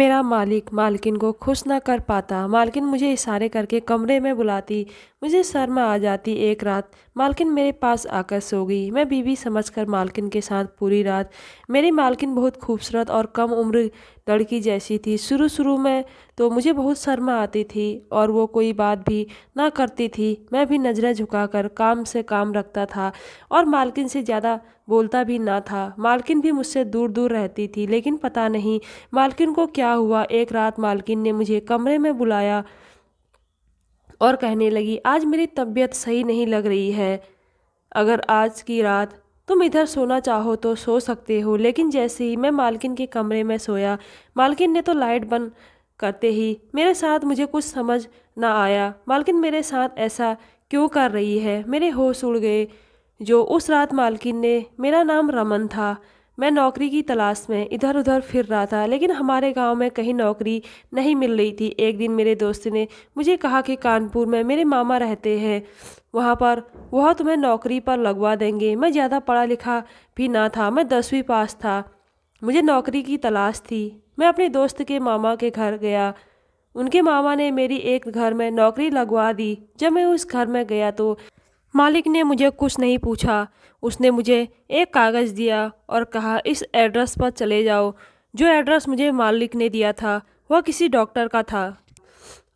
मेरा मालिक मालकिन को खुश ना कर पाता। मालकिन मुझे इशारे करके कमरे में बुलाती। मुझे शर्म आ जाती। एक रात मालकिन मेरे पास आकर सो गई। मैं बीवी समझकर मालकिन के साथ पूरी रात। मेरी मालकिन बहुत खूबसूरत और कम उम्र लड़की जैसी थी। शुरू शुरू में तो मुझे बहुत शर्म आती थी और वो कोई बात भी ना करती थी। मैं भी नज़रें झुकाकर काम से काम रखता था और मालकिन से ज़्यादा बोलता भी ना था। मालकिन भी मुझसे दूर दूर रहती थी, लेकिन पता नहीं मालकिन को क्या हुआ। एक रात मालकिन ने मुझे कमरे में बुलाया और कहने लगी, आज मेरी तबीयत सही नहीं लग रही है। अगर आज की रात तुम इधर सोना चाहो तो सो सकते हो। लेकिन जैसे ही मैं मालकिन के कमरे में सोया, मालकिन ने तो लाइट बंद करते ही मेरे साथ मुझे कुछ समझ ना आया। मालकिन मेरे साथ ऐसा क्यों कर रही है? मेरे होश उड़ गए। जो उस रात मालकिन ने, मेरा नाम रमन था। मैं नौकरी की तलाश में इधर उधर फिर रहा था, लेकिन हमारे गांव में कहीं नौकरी नहीं मिल रही थी। एक दिन मेरे दोस्त ने मुझे कहा कि कानपुर में मेरे मामा रहते हैं, वहाँ पर वह तुम्हें नौकरी पर लगवा देंगे। मैं ज़्यादा पढ़ा लिखा भी ना था, मैं 10वीं पास था। मुझे नौकरी की तलाश थी। मैं अपने दोस्त के मामा के घर गया। उनके मामा ने मेरी एक घर में नौकरी लगवा दी। जब मैं उस घर में गया तो मालिक ने मुझे कुछ नहीं पूछा। उसने मुझे एक कागज़ दिया और कहा, इस एड्रेस पर चले जाओ। जो एड्रेस मुझे मालिक ने दिया था वह किसी डॉक्टर का था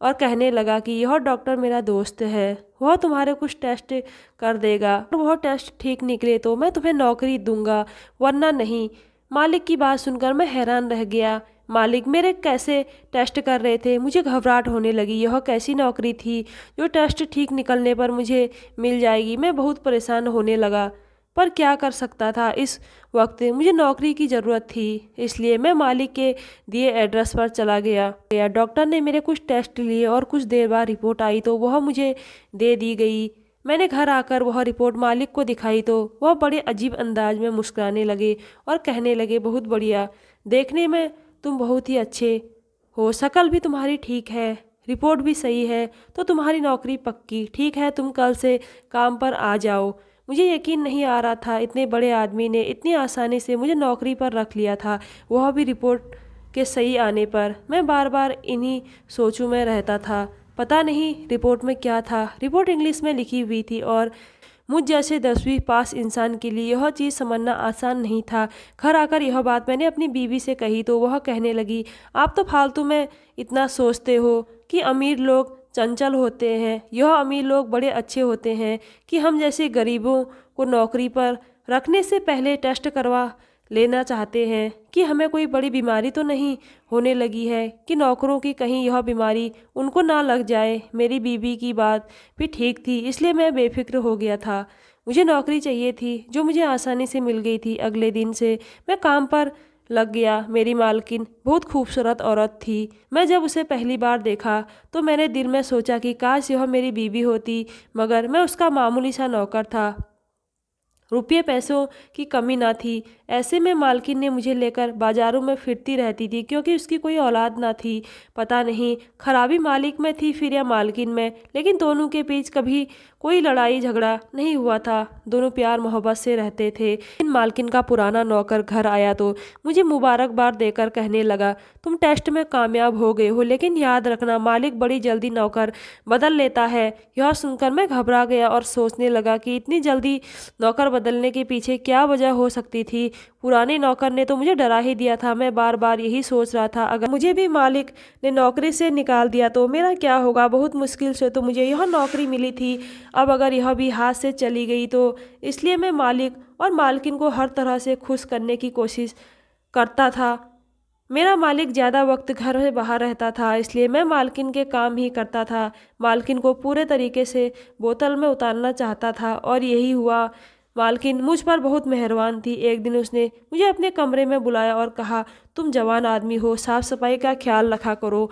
और कहने लगा कि यह डॉक्टर मेरा दोस्त है, वह तुम्हारे कुछ टेस्ट कर देगा और वह टेस्ट ठीक निकले तो मैं तुम्हें नौकरी दूंगा, वरना नहीं। मालिक की बात सुनकर मैं हैरान रह गया। मालिक मेरे कैसे टेस्ट कर रहे थे? मुझे घबराहट होने लगी। यह कैसी नौकरी थी जो टेस्ट ठीक निकलने पर मुझे मिल जाएगी? मैं बहुत परेशान होने लगा, पर क्या कर सकता था। इस वक्त मुझे नौकरी की ज़रूरत थी, इसलिए मैं मालिक के दिए एड्रेस पर चला गया। डॉक्टर ने मेरे कुछ टेस्ट लिए और कुछ देर बाद रिपोर्ट आई तो वह मुझे दे दी गई। मैंने घर आकर वह रिपोर्ट मालिक को दिखाई तो वह बड़े अजीब अंदाज में मुस्कुराने लगे और कहने लगे, बहुत बढ़िया, देखने में तुम बहुत ही अच्छे हो, शक्ल भी तुम्हारी ठीक है, रिपोर्ट भी सही है, तो तुम्हारी नौकरी पक्की। ठीक है, तुम कल से काम पर आ जाओ। मुझे यकीन नहीं आ रहा था इतने बड़े आदमी ने इतनी आसानी से मुझे नौकरी पर रख लिया था, वह भी रिपोर्ट के सही आने पर। मैं बार बार इन्हीं सोचों में रहता था। पता नहीं रिपोर्ट में क्या था। रिपोर्ट इंग्लिश में लिखी हुई थी और मुझ जैसे 10वीं पास इंसान के लिए यह चीज़ समझना आसान नहीं था। घर आकर यह बात मैंने अपनी बीवी से कही तो वह कहने लगी, आप तो फालतू में इतना सोचते हो कि अमीर लोग चंचल होते हैं। यह अमीर लोग बड़े अच्छे होते हैं कि हम जैसे गरीबों को नौकरी पर रखने से पहले टेस्ट करवा लेना चाहते हैं कि हमें कोई बड़ी बीमारी तो नहीं होने लगी है, कि नौकरों की कहीं यह बीमारी उनको ना लग जाए। मेरी बीवी की बात भी ठीक थी, इसलिए मैं बेफिक्र हो गया था। मुझे नौकरी चाहिए थी जो मुझे आसानी से मिल गई थी। अगले दिन से मैं काम पर लग गया। मेरी मालकिन बहुत खूबसूरत औरत थी। मैं जब उसे पहली बार देखा तो मैंने दिल में सोचा कि काश यह मेरी बीवी होती, मगर मैं उसका मामूली सा नौकर था। रुपये पैसों की कमी ना थी। ऐसे में मालकिन ने मुझे लेकर बाजारों में फिरती रहती थी, क्योंकि उसकी कोई औलाद ना थी। पता नहीं खराबी मालिक में थी फिर या मालकिन में, लेकिन दोनों के बीच कभी कोई लड़ाई झगड़ा नहीं हुआ था। दोनों प्यार मोहब्बत से रहते थे। इन मालकिन का पुराना नौकर घर आया तो मुझे मुबारकबाद देकर कहने लगा, तुम टेस्ट में कामयाब हो गए हो, लेकिन याद रखना मालिक बड़ी जल्दी नौकर बदल लेता है। यह सुनकर मैं घबरा गया और सोचने लगा कि इतनी जल्दी नौकर बदलने के पीछे क्या वजह हो सकती थी। पुराने नौकर ने तो मुझे डरा ही दिया था। मैं बार बार यही सोच रहा था, अगर मुझे भी मालिक ने नौकरी से निकाल दिया तो मेरा क्या होगा। बहुत मुश्किल से तो मुझे यह नौकरी मिली थी, अब अगर यह भी हाथ से चली गई तो। इसलिए मैं मालिक और मालकिन को हर तरह से खुश करने की कोशिश करता था। मेरा मालिक ज़्यादा वक्त घर से बाहर रहता था, इसलिए मैं मालकिन के काम ही करता था। मालकिन को पूरे तरीके से बोतल में उतारना चाहता था और यही हुआ। मालकिन मुझ पर बहुत मेहरबान थी। एक दिन उसने मुझे अपने कमरे में बुलाया और कहा, तुम जवान आदमी हो, साफ सफाई का ख्याल रखा करो।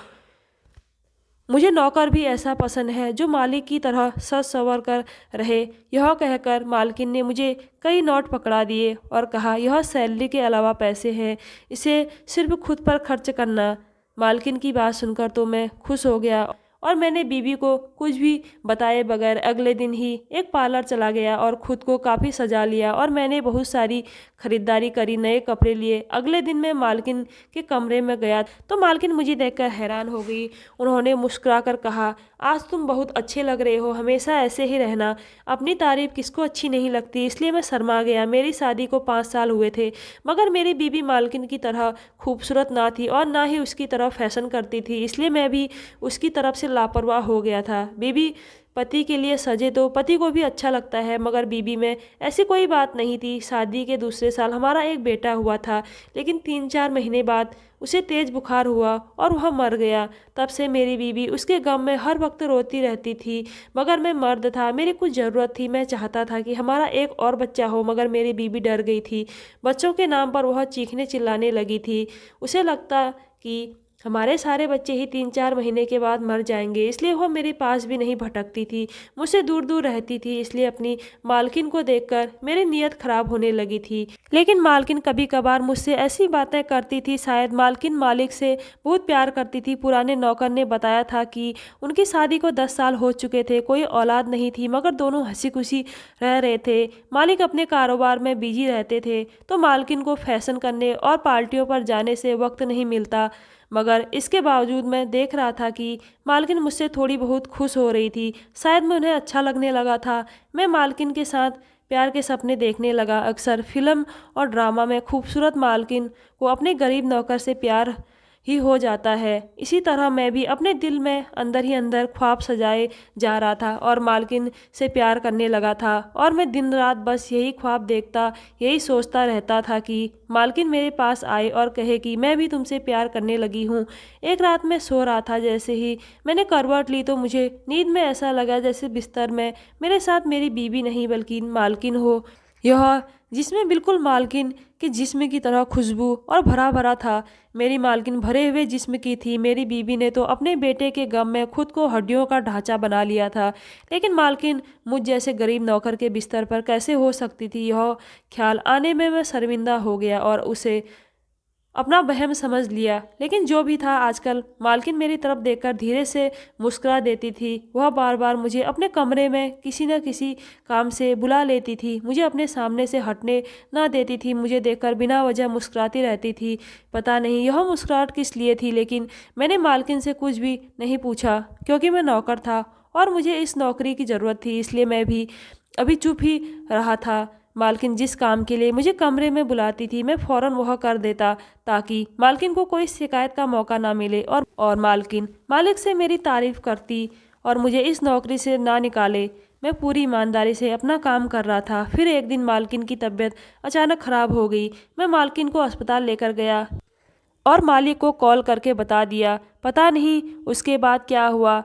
मुझे नौकर भी ऐसा पसंद है जो मालिक की तरह सज संवर कर रहे। यह कहकर मालकिन ने मुझे कई नोट पकड़ा दिए और कहा, यह सैलरी के अलावा पैसे हैं, इसे सिर्फ खुद पर खर्च करना। मालकिन की बात सुनकर तो मैं खुश हो गया और मैंने बीबी को कुछ भी बताए बगैर अगले दिन ही एक पार्लर चला गया और खुद को काफ़ी सजा लिया और मैंने बहुत सारी खरीदारी करी, नए कपड़े लिए। अगले दिन मैं मालकिन के कमरे में गया तो मालकिन मुझे देखकर हैरान हो गई। उन्होंने मुस्कुराकर कहा, आज तुम बहुत अच्छे लग रहे हो, हमेशा ऐसे ही रहना। अपनी तारीफ किसको अच्छी नहीं लगती, इसलिए मैं शर्मा गया। मेरी शादी को 5 साल हुए थे, मगर मेरी बीबी मालकिन की तरह खूबसूरत ना थी और ना ही उसकी तरह फैशन करती थी, इसलिए मैं भी उसकी तरफ से लापरवाह हो गया था। बीबी पति के लिए सजे तो पति को भी अच्छा लगता है, मगर बीबी में ऐसी कोई बात नहीं थी। शादी के दूसरे साल हमारा एक बेटा हुआ था, लेकिन 3-4 महीने बाद उसे तेज बुखार हुआ और वह मर गया। तब से मेरी बीबी उसके गम में हर वक्त रोती रहती थी, मगर मैं मर्द था, मेरी कुछ ज़रूरत थी। मैं चाहता था कि हमारा एक और बच्चा हो, मगर मेरी बीबी डर गई थी। बच्चों के नाम पर वह चीखने चिल्लाने लगी थी। उसे लगता कि हमारे सारे बच्चे ही 3-4 महीने के बाद मर जाएंगे, इसलिए वह मेरे पास भी नहीं भटकती थी, मुझसे दूर दूर रहती थी। इसलिए अपनी मालकिन को देखकर मेरी नीयत खराब होने लगी थी। लेकिन मालकिन कभी कभार मुझसे ऐसी बातें करती थी। शायद मालकिन मालिक से बहुत प्यार करती थी। पुराने नौकर ने बताया था कि उनकी शादी को 10 साल हो चुके थे, कोई औलाद नहीं थी, मगर दोनों हंसी खुशी रह रहे थे। मालिक अपने कारोबार में बिजी रहते थे, तो मालकिन को फैशन करने और पार्टियों पर जाने से वक्त नहीं मिलता। मगर इसके बावजूद मैं देख रहा था कि मालकिन मुझसे थोड़ी बहुत खुश हो रही थी। शायद मैं उन्हें अच्छा लगने लगा था। मैं मालकिन के साथ प्यार के सपने देखने लगा। अक्सर फिल्म और ड्रामा में खूबसूरत मालकिन को अपने गरीब नौकर से प्यार ही हो जाता है। इसी तरह मैं भी अपने दिल में अंदर ही अंदर ख्वाब सजाए जा रहा था और मालकिन से प्यार करने लगा था। और मैं दिन रात बस यही ख्वाब देखता, यही सोचता रहता था कि मालकिन मेरे पास आए और कहे कि मैं भी तुमसे प्यार करने लगी हूँ। एक रात मैं सो रहा था, जैसे ही मैंने करवट ली तो मुझे नींद में ऐसा लगा जैसे बिस्तर में मेरे साथ मेरी बीवी नहीं बल्कि मालकिन हो। यह जिसमें बिल्कुल मालकिन के जिस्म की तरह खुशबू और भरा भरा था। मेरी मालकिन भरे हुए जिस्म की थी। मेरी बीवी ने तो अपने बेटे के गम में खुद को हड्डियों का ढांचा बना लिया था, लेकिन मालकिन मुझ जैसे गरीब नौकर के बिस्तर पर कैसे हो सकती थी। यह ख्याल आने में मैं शर्मिंदा हो गया और उसे अपना वहम समझ लिया। लेकिन जो भी था, आजकल मालकिन मेरी तरफ देखकर धीरे से मुस्कुरा देती थी। वह बार बार मुझे अपने कमरे में किसी न किसी काम से बुला लेती थी, मुझे अपने सामने से हटने ना देती थी, मुझे देखकर बिना वजह मुस्कुराती रहती थी। पता नहीं यह मुस्कुराहट किस लिए थी, लेकिन मैंने मालकिन से कुछ भी नहीं पूछा, क्योंकि मैं नौकर था और मुझे इस नौकरी की ज़रूरत थी। इसलिए मैं भी अभी चुप ही रहा था। मालकिन जिस काम के लिए मुझे कमरे में बुलाती थी, मैं फौरन वह कर देता, ताकि मालकिन को कोई शिकायत का मौका ना मिले और मालकिन मालिक से मेरी तारीफ करती और मुझे इस नौकरी से ना निकाले। मैं पूरी ईमानदारी से अपना काम कर रहा था। फिर एक दिन मालकिन की तबीयत अचानक खराब हो गई। मैं मालकिन को अस्पताल लेकर गया और मालिक को कॉल करके बता दिया। पता नहीं उसके बाद क्या हुआ।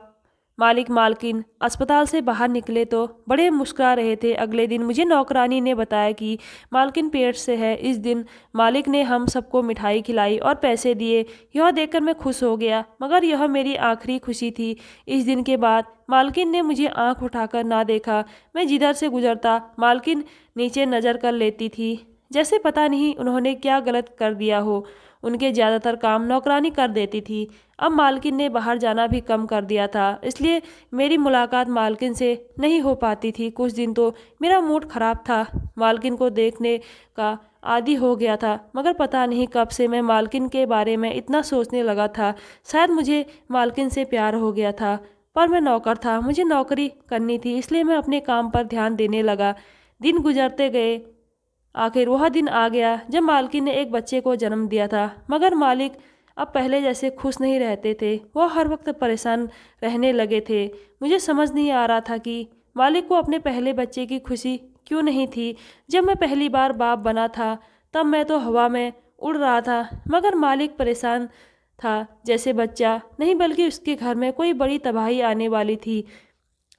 मालिक मालकिन अस्पताल से बाहर निकले तो बड़े मुस्कुरा रहे थे। अगले दिन मुझे नौकरानी ने बताया कि मालकिन पेट से है। इस दिन मालिक ने हम सबको मिठाई खिलाई और पैसे दिए। यह देखकर मैं खुश हो गया, मगर यह मेरी आखिरी खुशी थी। इस दिन के बाद मालकिन ने मुझे आंख उठाकर ना देखा। मैं जिधर से गुजरता मालकिन नीचे नज़र कर लेती थी, जैसे पता नहीं उन्होंने क्या गलत कर दिया हो। उनके ज़्यादातर काम नौकरानी कर देती थी। अब मालकिन ने बाहर जाना भी कम कर दिया था, इसलिए मेरी मुलाकात मालकिन से नहीं हो पाती थी। कुछ दिन तो मेरा मूड खराब था, मालकिन को देखने का आदी हो गया था, मगर पता नहीं कब से मैं मालकिन के बारे में इतना सोचने लगा था। शायद मुझे मालकिन से प्यार हो गया था, पर मैं नौकर था, मुझे नौकरी करनी थी, इसलिए मैं अपने काम पर ध्यान देने लगा। दिन गुजरते गए। आखिर वह दिन आ गया जब मालकिन ने एक बच्चे को जन्म दिया था, मगर मालिक अब पहले जैसे खुश नहीं रहते थे। वह हर वक्त परेशान रहने लगे थे। मुझे समझ नहीं आ रहा था कि मालिक को अपने पहले बच्चे की खुशी क्यों नहीं थी। जब मैं पहली बार बाप बना था तब मैं तो हवा में उड़ रहा था, मगर मालिक परेशान था जैसे बच्चा नहीं, बल्कि उसके घर में कोई बड़ी तबाही आने वाली थी।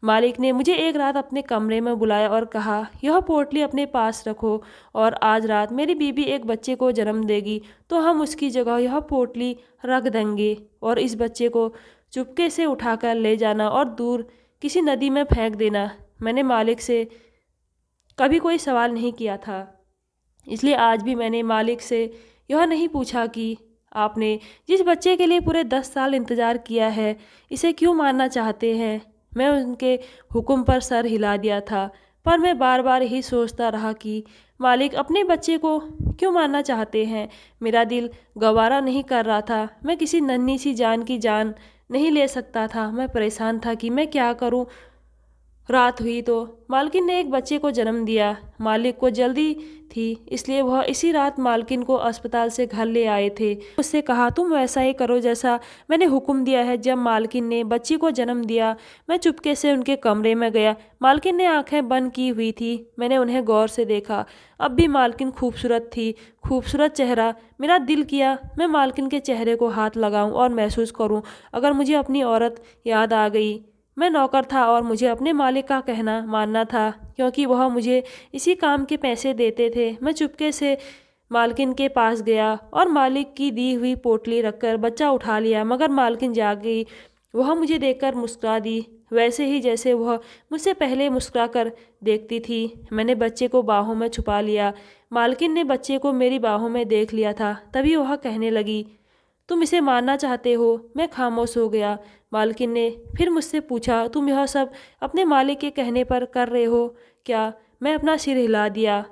मालिक ने मुझे एक रात अपने कमरे में बुलाया और कहा, यह पोटली अपने पास रखो और आज रात मेरी बीबी एक बच्चे को जन्म देगी तो हम उसकी जगह यह पोटली रख देंगे और इस बच्चे को चुपके से उठाकर ले जाना और दूर किसी नदी में फेंक देना। मैंने मालिक से कभी कोई सवाल नहीं किया था, इसलिए आज भी मैंने मालिक से यह नहीं पूछा कि आपने जिस बच्चे के लिए पूरे 10 साल इंतज़ार किया है, इसे क्यों मारना चाहते हैं? मैं उनके हुक्म पर सर हिला दिया था, पर मैं बार बार यही सोचता रहा कि मालिक अपने बच्चे को क्यों मारना चाहते हैं। मेरा दिल गवारा नहीं कर रहा था। मैं किसी नन्ही सी जान की जान नहीं ले सकता था। मैं परेशान था कि मैं क्या करूं। रात हुई तो मालकिन ने एक बच्चे को जन्म दिया। मालिक को जल्दी थी, इसलिए वह इसी रात मालकिन को अस्पताल से घर ले आए थे। उससे कहा, तुम वैसा ही करो जैसा मैंने हुक्म दिया है। जब मालकिन ने बच्ची को जन्म दिया, मैं चुपके से उनके कमरे में गया। मालकिन ने आंखें बंद की हुई थी। मैंने उन्हें गौर से देखा। अब भी मालकिन खूबसूरत थी, खूबसूरत चेहरा। मेरा दिल किया मैं मालकिन के चेहरे को हाथ लगाऊं और महसूस करूं अगर मुझे अपनी औरत याद आ गई। मैं नौकर था और मुझे अपने मालिक का कहना मानना था, क्योंकि वह मुझे इसी काम के पैसे देते थे। मैं चुपके से मालकिन के पास गया और मालिक की दी हुई पोटली रखकर बच्चा उठा लिया, मगर मालकिन जाग गई। वह मुझे देखकर मुस्कुरा दी, वैसे ही जैसे वह मुझसे पहले मुस्कुरा कर देखती थी। मैंने बच्चे को बाहों में छुपा लिया। मालकिन ने बच्चे को मेरी बाहों में देख लिया था। तभी वह कहने लगी, तुम इसे मारना चाहते हो? मैं खामोश हो गया। मालकिन ने फिर मुझसे पूछा, तुम यह सब अपने मालिक के कहने पर कर रहे हो क्या? मैं अपना सिर हिला दिया।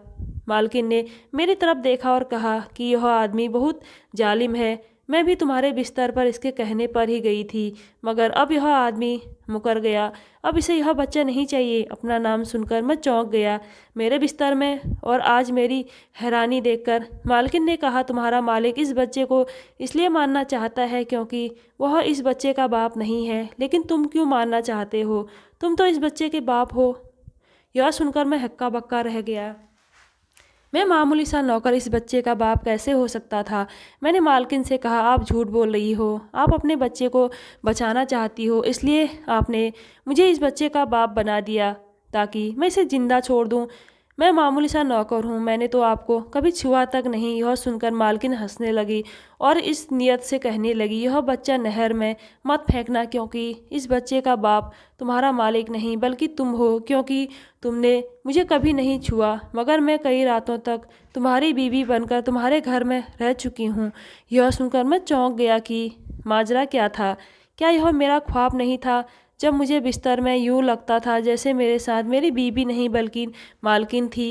मालकिन ने मेरी तरफ देखा और कहा कि यह आदमी बहुत जालिम है। मैं भी तुम्हारे बिस्तर पर इसके कहने पर ही गई थी, मगर अब यह आदमी मुकर गया। अब इसे यह बच्चा नहीं चाहिए। अपना नाम सुनकर मैं चौंक गया। मेरे बिस्तर में, और आज मेरी हैरानी देखकर मालकिन ने कहा, तुम्हारा मालिक इस बच्चे को इसलिए मारना चाहता है क्योंकि वह इस बच्चे का बाप नहीं है। लेकिन तुम क्यों मारना चाहते हो? तुम तो इस बच्चे के बाप हो। यह सुनकर मैं हक्का बक्का रह गया। मैं मामूली सा नौकर इस बच्चे का बाप कैसे हो सकता था? मैंने मालकिन से कहा, आप झूठ बोल रही हो। आप अपने बच्चे को बचाना चाहती हो, इसलिए आपने मुझे इस बच्चे का बाप बना दिया ताकि मैं इसे जिंदा छोड़ दूं। मैं मामूली सा नौकर हूँ, मैंने तो आपको कभी छुआ तक नहीं। यह सुनकर मालकिन हंसने लगी और इस नियत से कहने लगी, यह बच्चा नहर में मत फेंकना, क्योंकि इस बच्चे का बाप तुम्हारा मालिक नहीं बल्कि तुम हो, क्योंकि तुमने मुझे कभी नहीं छुआ, मगर मैं कई रातों तक तुम्हारी बीवी बनकर तुम्हारे घर में रह चुकी हूँ। यह सुनकर मैं चौंक गया कि माजरा क्या था। क्या यह मेरा ख्वाब नहीं था? जब मुझे बिस्तर में यूं लगता था जैसे मेरे साथ मेरी बीवी नहीं बल्कि मालकिन थी।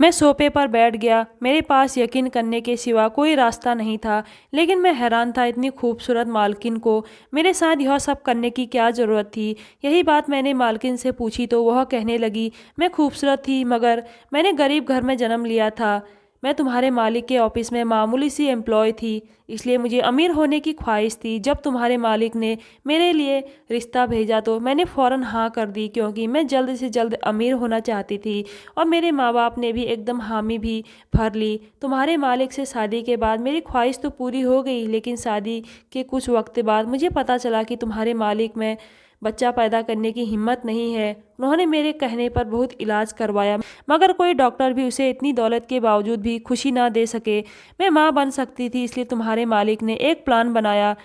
मैं सोफे पर बैठ गया। मेरे पास यकीन करने के सिवा कोई रास्ता नहीं था, लेकिन मैं हैरान था, इतनी खूबसूरत मालकिन को मेरे साथ यह सब करने की क्या ज़रूरत थी। यही बात मैंने मालकिन से पूछी तो वह कहने लगी, मैं खूबसूरत थी, मगर मैंने गरीब घर में जन्म लिया था। मैं तुम्हारे मालिक के ऑफिस में मामूली सी एम्प्लॉय थी, इसलिए मुझे अमीर होने की ख्वाहिश थी। जब तुम्हारे मालिक ने मेरे लिए रिश्ता भेजा तो मैंने फ़ौरन हाँ कर दी, क्योंकि मैं जल्द से जल्द अमीर होना चाहती थी। और मेरे माँ बाप ने भी एकदम हामी भी भर ली। तुम्हारे मालिक से शादी के बाद मेरी ख्वाहिश तो पूरी हो गई, लेकिन शादी के कुछ वक्त बाद मुझे पता चला कि तुम्हारे मालिक में बच्चा पैदा करने की हिम्मत नहीं है। उन्होंने मेरे कहने पर बहुत इलाज करवाया, मगर कोई डॉक्टर भी उसे इतनी दौलत के बावजूद भी खुशी ना दे सके। मैं माँ बन सकती थी, इसलिए तुम्हारे मालिक ने एक प्लान बनाया।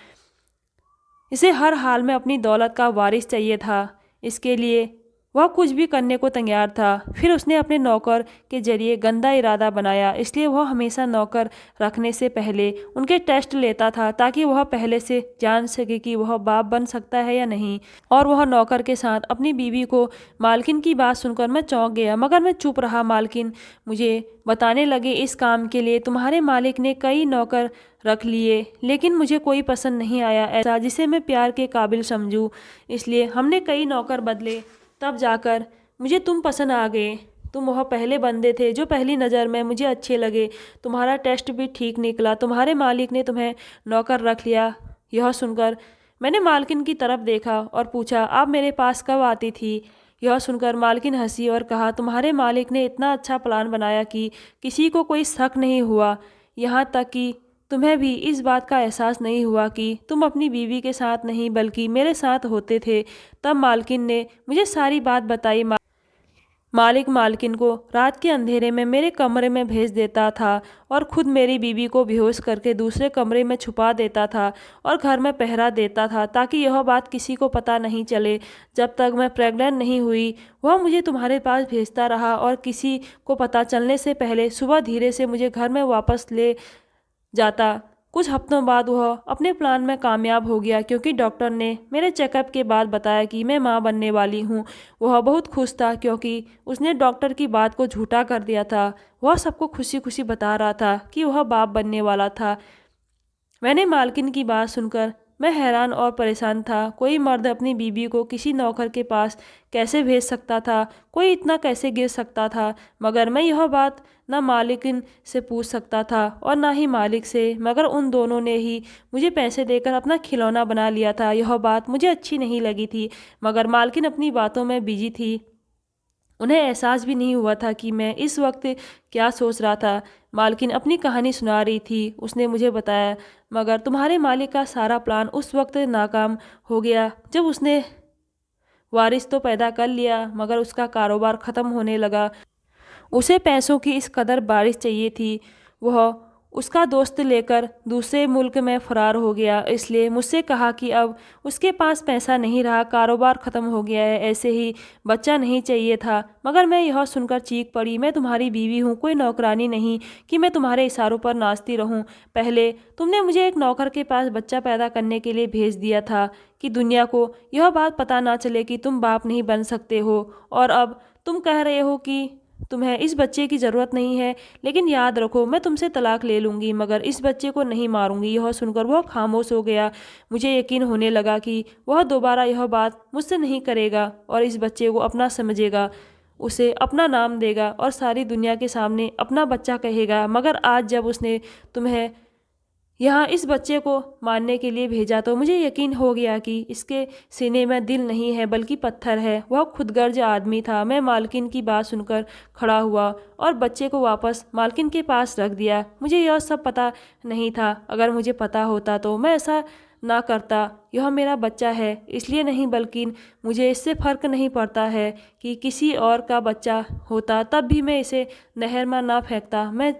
इसे हर हाल में अपनी दौलत का वारिस चाहिए था। इसके लिए वह कुछ भी करने को तैयार था। फिर उसने अपने नौकर के जरिए गंदा इरादा बनाया, इसलिए वह हमेशा नौकर रखने से पहले उनके टेस्ट लेता था, ताकि वह पहले से जान सके कि वह बाप बन सकता है या नहीं। और वह नौकर के साथ अपनी बीवी को मालकिन की बात सुनकर मैं चौंक गया, मगर मैं चुप रहा। मालकिन मुझे बताने लगे, इस काम के लिए तुम्हारे मालिक ने कई नौकर रख लिए, लेकिन मुझे कोई पसंद नहीं आया ऐसा जिसे मैं प्यार के काबिल समझूं, इसलिए हमने कई नौकर बदले। तब जाकर मुझे तुम पसंद आ गए। तुम वह पहले बंदे थे जो पहली नज़र में मुझे अच्छे लगे। तुम्हारा टेस्ट भी ठीक निकला। तुम्हारे मालिक ने तुम्हें नौकर रख लिया। यह सुनकर मैंने मालकिन की तरफ देखा और पूछा, आप मेरे पास कब आती थी? यह सुनकर मालकिन हंसी और कहा, तुम्हारे मालिक ने इतना अच्छा प्लान बनाया कि किसी को कोई शक नहीं हुआ, यहाँ तक कि तुम्हें भी इस बात का एहसास नहीं हुआ कि तुम अपनी बीवी के साथ नहीं बल्कि मेरे साथ होते थे। तब मालकिन ने मुझे सारी बात बताई। मालिक मालकिन को रात के अंधेरे में मेरे कमरे में भेज देता था और खुद मेरी बीवी को बेहोश करके दूसरे कमरे में छुपा देता था और घर में पहरा देता था, ताकि यह बात किसी को पता नहीं चले। जब तक मैं प्रेग्नेंट नहीं हुई वह मुझे तुम्हारे पास भेजता रहा, और किसी को पता चलने से पहले सुबह धीरे से मुझे घर में वापस ले जाता। कुछ हफ्तों बाद वह अपने प्लान में कामयाब हो गया, क्योंकि डॉक्टर ने मेरे चेकअप के बाद बताया कि मैं माँ बनने वाली हूँ। वह बहुत खुश था, क्योंकि उसने डॉक्टर की बात को झूठा कर दिया था। वह सबको खुशी खुशी बता रहा था कि वह बाप बनने वाला था। मैंने मालकिन की बात सुनकर मैं हैरान और परेशान था। कोई मर्द अपनी बीवी को किसी नौकर के पास कैसे भेज सकता था? कोई इतना कैसे गिर सकता था? मगर मैं यह बात ना मालिकिन से पूछ सकता था और ना ही मालिक से, मगर उन दोनों ने ही मुझे पैसे देकर अपना खिलौना बना लिया था। यह बात मुझे अच्छी नहीं लगी थी, मगर मालकिन अपनी बातों में बिजी थी। उन्हें एहसास भी नहीं हुआ था कि मैं इस वक्त क्या सोच रहा था। मालकिन अपनी कहानी सुना रही थी। उसने मुझे बताया, मगर तुम्हारे मालिक का सारा प्लान उस वक्त नाकाम हो गया जब उसने वारिस तो पैदा कर लिया, मगर उसका कारोबार ख़त्म होने लगा। उसे पैसों की इस कदर बारिश चाहिए थी, वह उसका दोस्त लेकर दूसरे मुल्क में फ़रार हो गया। इसलिए मुझसे कहा कि अब उसके पास पैसा नहीं रहा, कारोबार ख़त्म हो गया है, ऐसे ही बच्चा नहीं चाहिए था। मगर मैं यह सुनकर चीख पड़ी, मैं तुम्हारी बीवी हूँ, कोई नौकरानी नहीं कि मैं तुम्हारे इशारों पर नाचती रहूँ। पहले तुमने मुझे एक नौकर के पास बच्चा पैदा करने के लिए भेज दिया था कि दुनिया को यह बात पता ना चले कि तुम बाप नहीं बन सकते हो, और अब तुम कह रहे हो कि तुम्हें इस बच्चे की ज़रूरत नहीं है। लेकिन याद रखो, मैं तुमसे तलाक ले लूँगी, मगर इस बच्चे को नहीं मारूंगी। यह सुनकर वह खामोश हो गया। मुझे यकीन होने लगा कि वह दोबारा यह बात मुझसे नहीं करेगा और इस बच्चे को अपना समझेगा, उसे अपना नाम देगा और सारी दुनिया के सामने अपना बच्चा कहेगा। मगर आज जब उसने तुम्हें यहाँ इस बच्चे को मारने के लिए भेजा तो मुझे यकीन हो गया कि इसके सीने में दिल नहीं है बल्कि पत्थर है। वह खुदगर्ज आदमी था। मैं मालकिन की बात सुनकर खड़ा हुआ और बच्चे को वापस मालकिन के पास रख दिया। मुझे यह सब पता नहीं था। अगर मुझे पता होता तो मैं ऐसा ना करता। यह मेरा बच्चा है इसलिए नहीं, बल्कि मुझे इससे फ़र्क नहीं पड़ता है कि किसी और का बच्चा होता तब भी मैं इसे नहर में ना फेंकता। मैं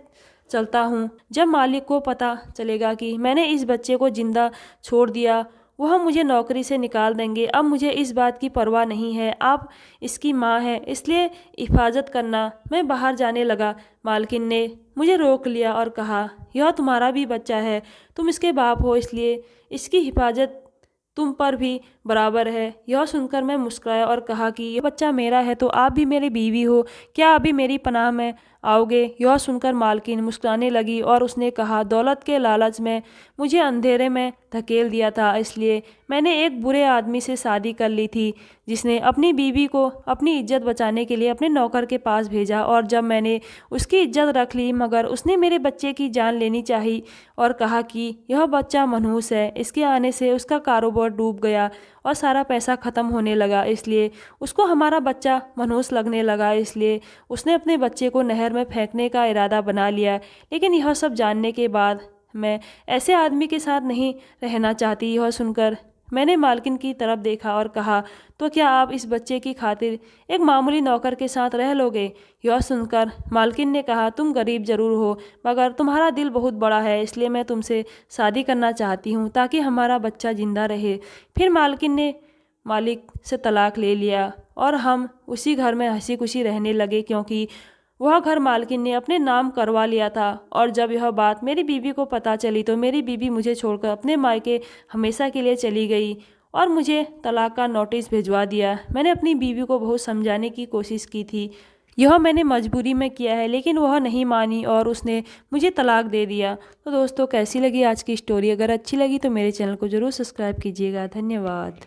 चलता हूँ। जब मालिक को पता चलेगा कि मैंने इस बच्चे को जिंदा छोड़ दिया, वह मुझे नौकरी से निकाल देंगे। अब मुझे इस बात की परवाह नहीं है। आप इसकी माँ हैं, इसलिए हिफाजत करना। मैं बाहर जाने लगा। मालकिन ने मुझे रोक लिया और कहा, यह तुम्हारा भी बच्चा है, तुम इसके बाप हो, इसलिए इसकी हिफाजत तुम पर भी बराबर है। यह सुनकर मैं मुस्कुराया और कहा कि यह बच्चा मेरा है तो आप भी मेरी बीवी हो, क्या अभी मेरी पनाह में आओगे? यह सुनकर मालकिन मुस्कुराने लगी और उसने कहा, दौलत के लालच में मुझे अंधेरे में धकेल दिया था, इसलिए मैंने एक बुरे आदमी से शादी कर ली थी जिसने अपनी बीवी को अपनी इज्जत बचाने के लिए अपने नौकर के पास भेजा। और जब मैंने उसकी इज्जत रख ली, मगर उसने मेरे बच्चे की जान लेनी चाहिए और कहा कि यह बच्चा मनहूस है। इसके आने से उसका कारोबार डूब गया और सारा पैसा ख़त्म होने लगा, इसलिए उसको हमारा बच्चा मनहूस लगने लगा। इसलिए उसने अपने बच्चे को नहर में फेंकने का इरादा बना लिया। लेकिन यह सब जानने के बाद मैं ऐसे आदमी के साथ नहीं रहना चाहती। यह सुनकर मैंने मालकिन की तरफ देखा और कहा, तो क्या आप इस बच्चे की खातिर एक मामूली नौकर के साथ रह लोगे? यह सुनकर मालकिन ने कहा, तुम गरीब जरूर हो, मगर तुम्हारा दिल बहुत बड़ा है, इसलिए मैं तुमसे शादी करना चाहती हूँ ताकि हमारा बच्चा जिंदा रहे। फिर मालकिन ने मालिक से तलाक ले लिया और हम उसी घर में हंसी खुशी रहने लगे, क्योंकि वह घर मालकिन ने अपने नाम करवा लिया था। और जब यह बात मेरी बीवी को पता चली तो मेरी बीवी मुझे छोड़कर अपने मायके हमेशा के लिए चली गई और मुझे तलाक का नोटिस भिजवा दिया। मैंने अपनी बीवी को बहुत समझाने की कोशिश की थी। यह मैंने मजबूरी में किया है, लेकिन वह नहीं मानी और उसने मुझे तलाक दे दिया। तो दोस्तों, कैसी लगी आज की स्टोरी? अगर अच्छी लगी तो मेरे चैनल को ज़रूर सब्सक्राइब कीजिएगा। धन्यवाद।